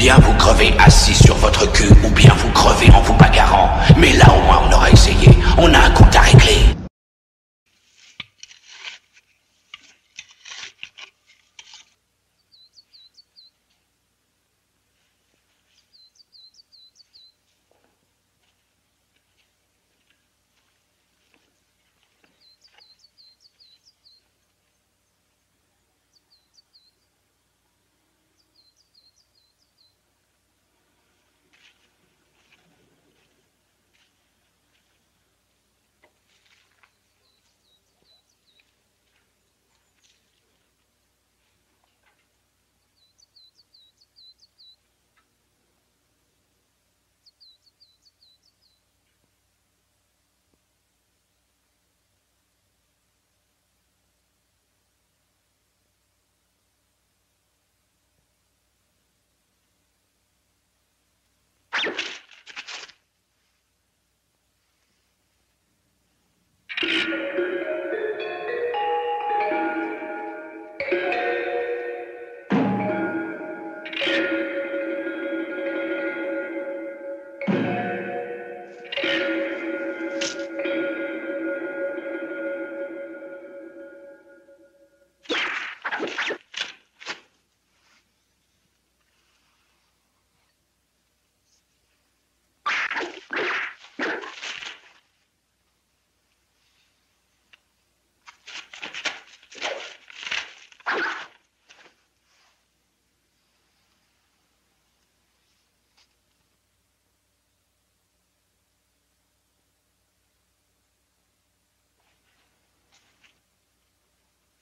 bien vous crevez assis sur votre cul, ou bien vous crevez en vous bagarrant. Mais là au moins on aura essayé, on a un compte à régler.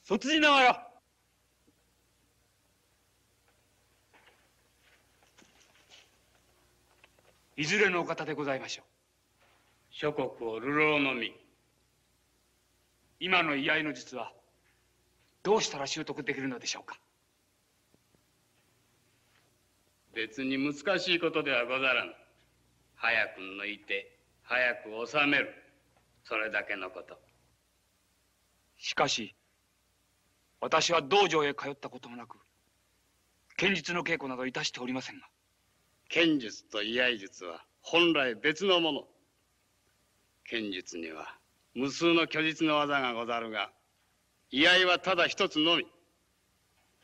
卒人ながらいずれのお方でございましょう。諸国を流浪の身。今の居合の術はどうしたら習得できるのでしょうか。別に難しいことではござらぬ。早く抜いて早く収める、それだけのこと。しかし私は道場へ通ったこともなく、剣術の稽古などいたしておりませんが。剣術と居合術は本来別のもの。剣術には無数の虚実の技がござるが、居合はただ一つのみ。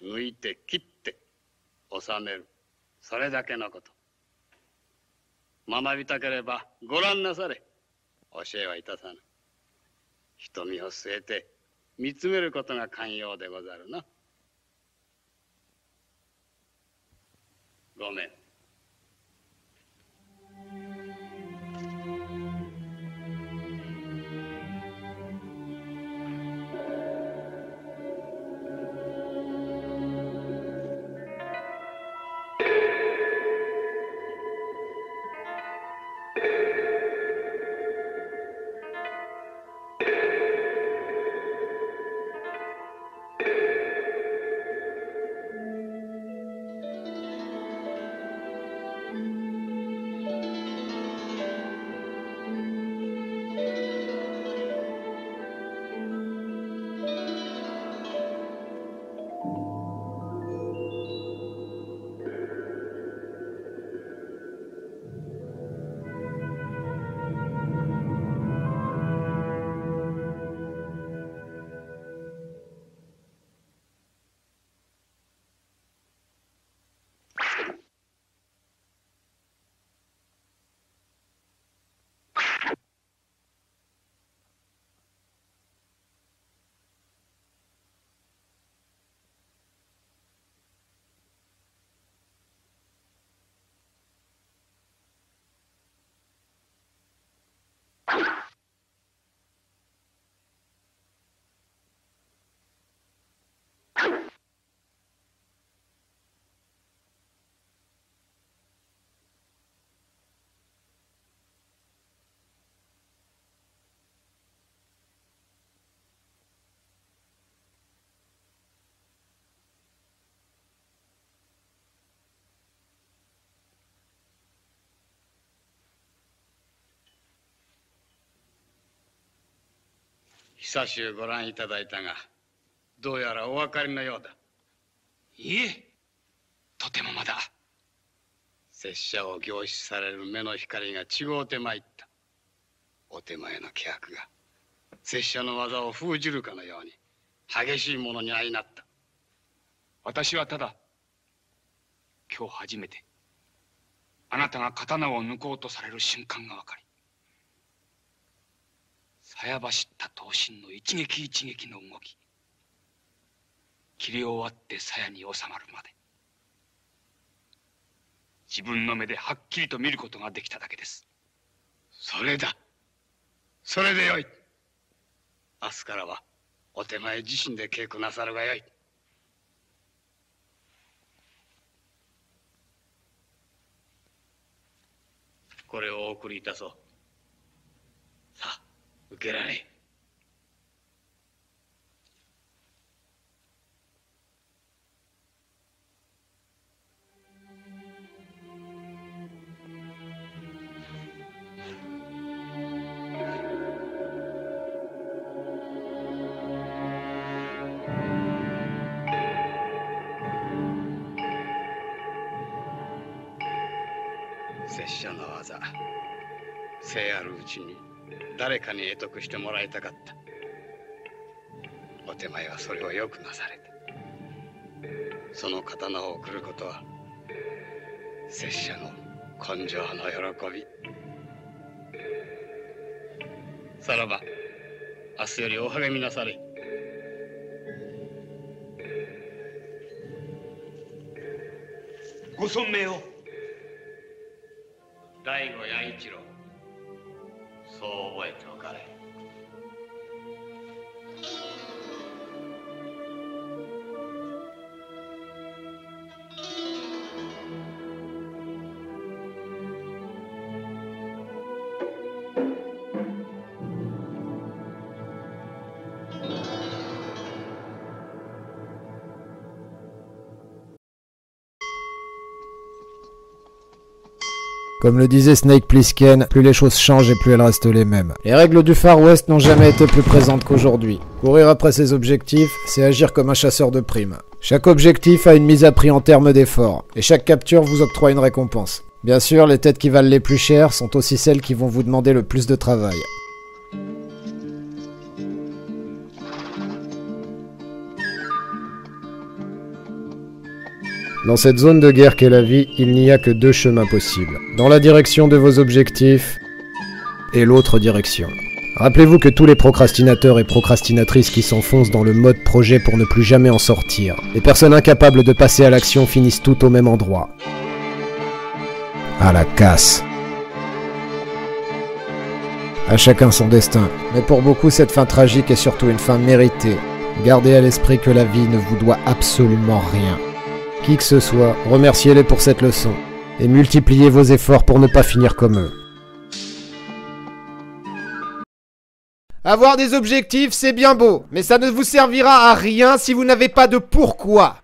抜いて切って収める、それだけのこと。学びたければご覧なされ。教えはいたさぬ。瞳を据えて見つめることが肝要でござるな。ごめん。久しゅうご覧いただいたが、どうやらお分かりのようだ。いえ、とてもまだ。拙者を凝視される目の光が違うてまいった。お手前の気迫が拙者の技を封じるかのように激しいものに相なった。私はただ今日初めてあなたが刀を抜こうとされる瞬間が分かり、鞘走った刀身の一撃一撃の動き、切り終わって鞘に収まるまで自分の目ではっきりと見ることができただけです。それだ。それでよい。明日からはお手前自身で稽古なさるがよい。これをお送りいたそう。さあ、受けられ。拙者の技、生あるうちに誰かに得得してもらいたかった。お手前はそれをよくなされた。その刀を送ることは拙者の根性の喜び。さらば明日よりお励みなされ。ご尊命を。醍醐弥一郎、そう覚えておかれ。Comme le disait Snake Plissken, plus les choses changent et plus elles restent les mêmes. Les règles du Far West n'ont jamais été plus présentes qu'aujourd'hui. Courir après ses objectifs, c'est agir comme un chasseur de primes. Chaque objectif a une mise à prix en termes d'effort, et chaque capture vous octroie une récompense. Bien sûr, les têtes qui valent les plus cher sont aussi celles qui vont vous demander le plus de travail. Dans cette zone de guerre qu'est la vie, il n'y a que deux chemins possibles. Dans la direction de vos objectifs et l'autre direction. Rappelez-vous que tous les procrastinateurs et procrastinatrices qui s'enfoncent dans le mode projet pour ne plus jamais en sortir, les personnes incapables de passer à l'action finissent toutes au même endroit. À la casse. À chacun son destin. Mais pour beaucoup, cette fin tragique est surtout une fin méritée. Gardez à l'esprit que la vie ne vous doit absolument rien. Qui que ce soit, remerciez-les pour cette leçon, et multipliez vos efforts pour ne pas finir comme eux. Avoir des objectifs, c'est bien beau, mais ça ne vous servira à rien si vous n'avez pas de pourquoi.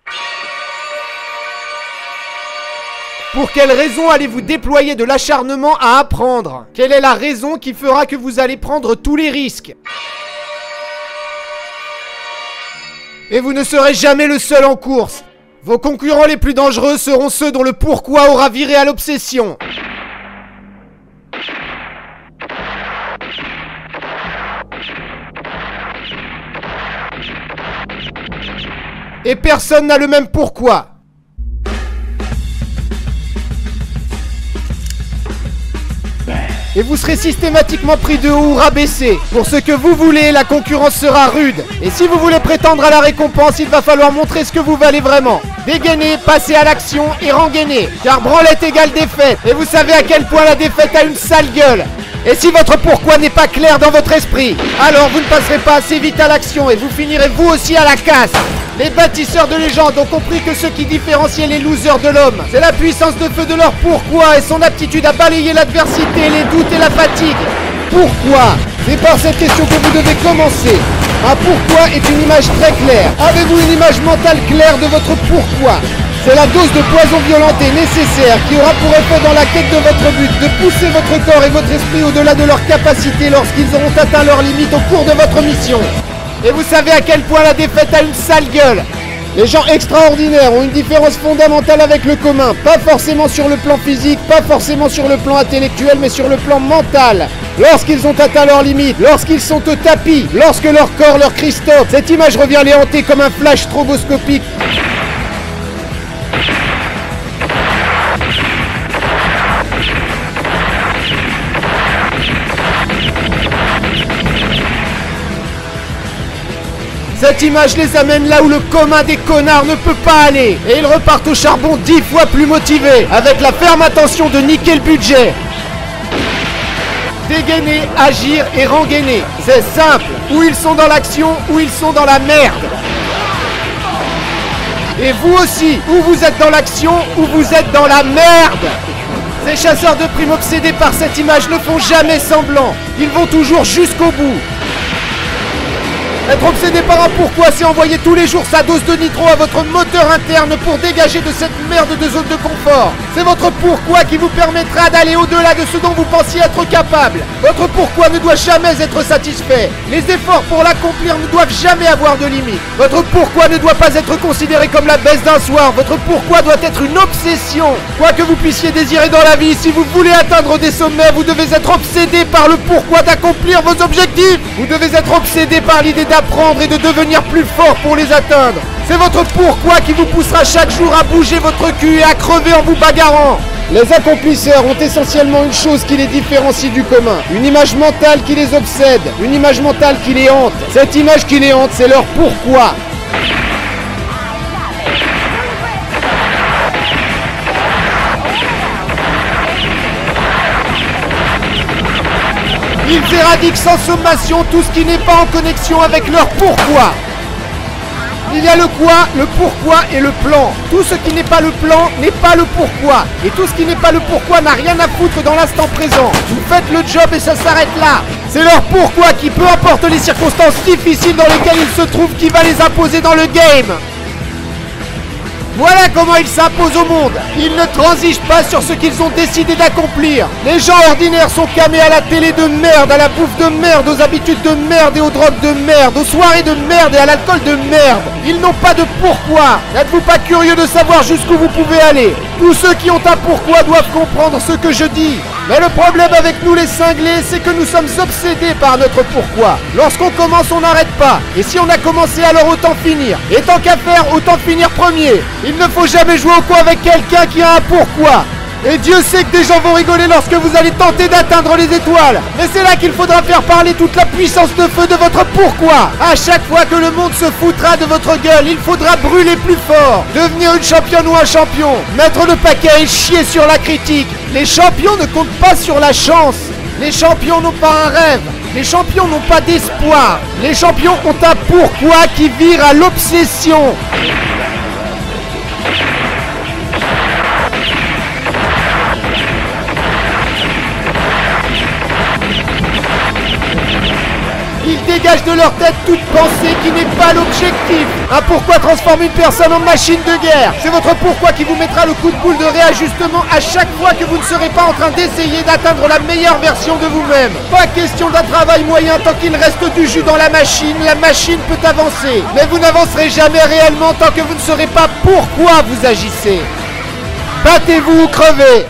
Pour quelle raison allez-vous déployer de l'acharnement à apprendre? Quelle est la raison qui fera que vous allez prendre tous les risques? Et vous ne serez jamais le seul en course. Vos concurrents les plus dangereux seront ceux dont le pourquoi aura viré à l'obsession. Et personne n'a le même pourquoi. Et vous serez systématiquement pris de haut ou rabaissé. Pour ce que vous voulez, la concurrence sera rude. Et si vous voulez prétendre à la récompense, il va falloir montrer ce que vous valez vraiment. Dégainer, passer à l'action et rengainer. Car branlette égale défaite. Et vous savez à quel point la défaite a une sale gueule. Et si votre pourquoi n'est pas clair dans votre esprit, alors vous ne passerez pas assez vite à l'action et vous finirez vous aussi à la casse. Les bâtisseurs de légendes ont compris que ce qui différenciait les losers de l'homme, c'est la puissance de feu de leur pourquoi et son aptitude à balayer l'adversité, les doutes et la fatigue. Pourquoi? C'est par cette question que vous devez commencer. Un pourquoi est une image très claire. Avez-vous une image mentale claire de votre pourquoi? C'est la dose de poison violente et nécessaire qui aura pour effet dans la quête de votre but de pousser votre corps et votre esprit au-delà de leurs capacités lorsqu'ils auront atteint leurs limites au cours de votre mission. Et vous savez à quel point la défaite a une sale gueule. Les gens extraordinaires ont une différence fondamentale avec le commun. Pas forcément sur le plan physique, pas forcément sur le plan intellectuel, mais sur le plan mental. Lorsqu'ils ont atteint leurs limites, lorsqu'ils sont au tapis, lorsque leur corps leur crie stop, cette image revient les hanter comme un flash stroboscopique. Cette image les amène là où le commun des connards ne peut pas aller. Et ils repartent au charbon 10 fois plus motivés, avec la ferme intention de niquer le budget. Dégainer, agir et rengainer. C'est simple. Ou ils sont dans l'action, ou ils sont dans la merde. Et vous aussi, ou vous êtes dans l'action, ou vous êtes dans la merde. Ces chasseurs de primes obsédés par cette image ne font jamais semblant. Ils vont toujours jusqu'au bout. Être obsédé par un pourquoi, c'est envoyer tous les jours sa dose de nitro à votre moteur interne pour dégager de cette merde de zone de confort. C'est votre pourquoi qui vous permettra d'aller au-delà de ce dont vous pensiez être capable. Votre pourquoi ne doit jamais être satisfait. Les efforts pour l'accomplir ne doivent jamais avoir de limite. Votre pourquoi ne doit pas être considéré comme la baisse d'un soir. Votre pourquoi doit être une obsession. Quoi que vous puissiez désirer dans la vie, si vous voulez atteindre des sommets, vous devez être obsédé par le pourquoi d'accomplir vos objectifs. Vous devez être obsédé par l'idée d'apprendre et de devenir plus fort pour les atteindre. C'est votre pourquoi qui vous poussera chaque jour à bouger votre cul et à crever en vous bagarrant. Les accomplisseurs ont essentiellement une chose qui les différencie du commun. Une image mentale qui les obsède. Une image mentale qui les hante. Cette image qui les hante, c'est leur pourquoi. Ils éradiquent sans sommation tout ce qui n'est pas en connexion avec leur pourquoi. Il y a le quoi, le pourquoi et le plan. Tout ce qui n'est pas le plan n'est pas le pourquoi. Et tout ce qui n'est pas le pourquoi n'a rien à foutre dans l'instant présent. Vous faites le job et ça s'arrête là. C'est leur pourquoi qui, peu importe les circonstances difficiles dans lesquelles ils se trouvent, qui va les imposer dans le game. Voilà comment ils s'imposent au monde. Ils ne transigent pas sur ce qu'ils ont décidé d'accomplir. Les gens ordinaires sont camés à la télé de merde, à la bouffe de merde, aux habitudes de merde et aux drogues de merde, aux soirées de merde et à l'alcool de merde. Ils n'ont pas de pourquoi. N'êtes-vous pas curieux de savoir jusqu'où vous pouvez aller? Tous ceux qui ont un pourquoi doivent comprendre ce que je dis. Mais le problème avec nous les cinglés, c'est que nous sommes obsédés par notre pourquoi. Lorsqu'on commence, on n'arrête pas. Et si on a commencé, alors autant finir. Et tant qu'à faire, autant finir premier. Il ne faut jamais jouer au coup avec quelqu'un qui a un pourquoi. Et Dieu sait que des gens vont rigoler lorsque vous allez tenter d'atteindre les étoiles. Mais c'est là qu'il faudra faire parler toute la puissance de feu de votre pourquoi. À chaque fois que le monde se foutra de votre gueule, il faudra brûler plus fort. Devenir une championne ou un champion. Mettre le paquet et chier sur la critique. Les champions ne comptent pas sur la chance. Les champions n'ont pas un rêve. Les champions n'ont pas d'espoir. Les champions ont un pourquoi qui vire à l'obsession. Ils dégagent de leur tête toute pensée qui n'est pas l'objectif. Un pourquoi transforme une personne en machine de guerre. C'est votre pourquoi qui vous mettra le coup de boule de réajustement à chaque fois que vous ne serez pas en train d'essayer d'atteindre la meilleure version de vous-même. Pas question d'un travail moyen tant qu'il reste du jus dans la machine peut avancer. Mais vous n'avancerez jamais réellement tant que vous ne saurez pas pourquoi vous agissez. Battez-vous ou crevez.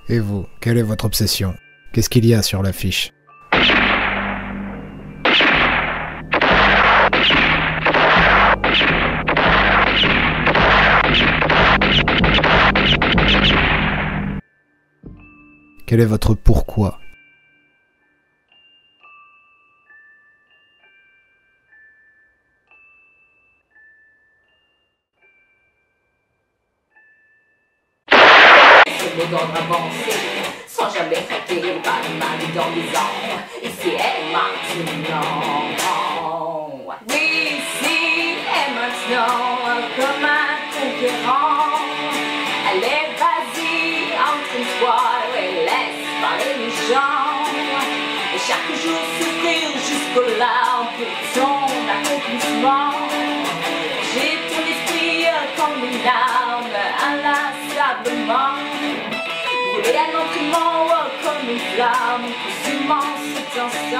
Et vous, quelle est votre obsession? Qu'est-ce qu'il y a sur l'affiche? Quel est votre pourquoi? Dans avancer, sans jamais traiter par le mal dans les ans. Et c'est elle maintenant. Oui, si elle maintenant comme un conquérant. Elle est vas-y, entraîne-toi et laisse parler les gens. Et chaque jour souffrir jusqu'au larmes pour son accomplissement. et elle montre mon comme une flamme, consumant cet instant.